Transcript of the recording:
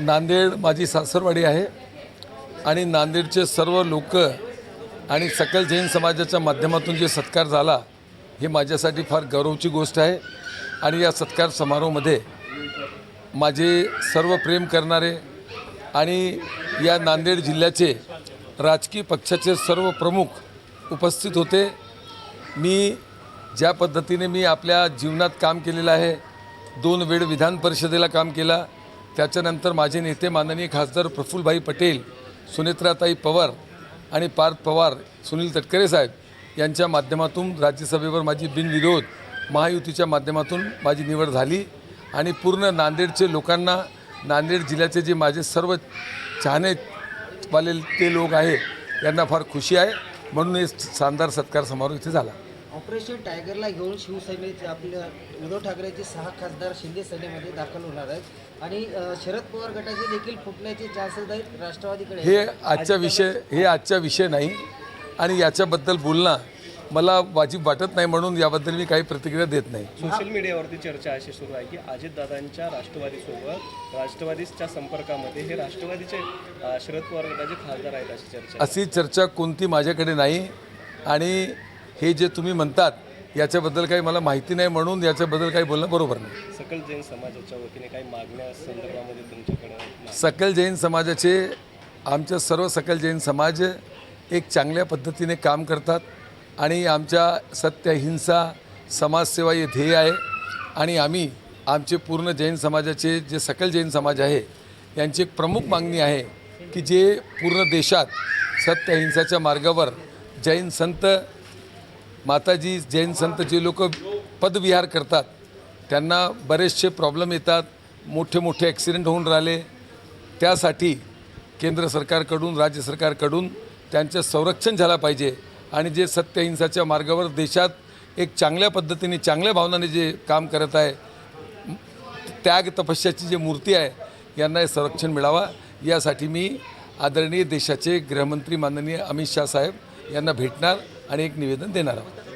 नांदेड माझी सासरवाडी आहे आणि नांदेडचे सर्व लोक आणि सकल जैन समाजाच्या माध्यमातून जे सत्कार झाला हे माझ्यासाठी फार गौरवची गोष्ट आहे। आणि या सत्कार समारोहामध्ये माझे सर्व प्रेम करणारे आणि या नांदेड जिल्ह्याचे राजकीय पक्षाचे सर्व प्रमुख उपस्थित होते। मी ज्या पद्धतीने मी आपल्या जीवनात काम केलेलं आहे, 2 वेळ विधान परिषदेला काम केला, त्याच्यानंतर माझे नेते माननीय खासदार प्रफुल्लभाई पटेल, सुनेत्राताई पवार आणि पार्थ पवार, सुनील तटकरे साहेब यांच्या माध्यमातून राज्यसभेवर माझी बिनविरोध महायुतीच्या माध्यमातून माझी निवड झाली। आणि पूर्ण नांदेडचे लोकांना, नांदेड जिल्ह्याचे जे माझे सर्व चाहनेवाले ते लोक आहे यांना फार खुशी आहे, म्हणून हे शानदार सत्कार समारोह इथे झाला। ऑपरेशन टायगरला घेऊन शिवसेनेचे आपल्या उद्धव ठाकरेचे 6 खासदार शिंदे सेनेमध्ये दाखल होणार आहेत आणि शरद पवार गटाचे देखील फुटण्याचे चान्सेस आहेत राष्ट्रवादीकडे। हे आजचा विषय नाही आणि याच्याबद्दल बोलणं मला वाजिब वाटत नाही, म्हणून याबद्दल मी काही प्रतिक्रिया देत नाही। सोशल मीडियावरती चर्चा अशी सुरू आहे की अजितदादांच्या राष्ट्रवादीच्या संपर्कामध्ये हे राष्ट्रवादीचे शरद पवार गटाचे खासदार आहेत अशी चर्चा। अशी चर्चा कोणती माझ्याकडे नाही आणि हे जे तुम्ही म्हणतात याच्याबद्दल काही मला माहिती नाही, म्हणून याच्याबद्दल काही बोलणं बरोबर नाही। सकल जैन समाजाच्या वतीने काही मागण्या संदर्भामध्ये तुमच्याकडे? सकल जैन समाजाचे, आमच्या सर्व सकल जैन समाज एक चांगल्या पद्धतीने काम करतात आणि आमच्या सत्य, अहिंसा, समाजसेवा हे ध्येय आहे। आणि आम्ही आमचे पूर्ण जैन समाजाचे जे सकल जैन समाज आहे यांची एक प्रमुख मागणी आहे की जे पूर्ण देशात सत्य अहिंसाच्या मार्गावर जैन संत, माताजी जैन संत जे लोक पदविहार करतात त्यांना बरेचसे प्रॉब्लेम येतात, मोठे मोठे ॲक्सिडेंट होऊन राहिले, त्यासाठी केंद्र सरकारकडून, राज्य सरकारकडून त्यांचं संरक्षण झालं पाहिजे। आणि जे सत्य अहिंसाच्या मार्गावर देशात एक चांगल्या पद्धतीने, चांगल्या भावनाने जे काम करत आहे, त्याग तपस्याची जी मूर्ती आहे, यांना हे संरक्षण मिळावा यासाठी मी आदरणीय देशाचे गृहमंत्री माननीय अमित शाह साहेब यांना भेटणार आणि एक निवेदन देणार आहोत।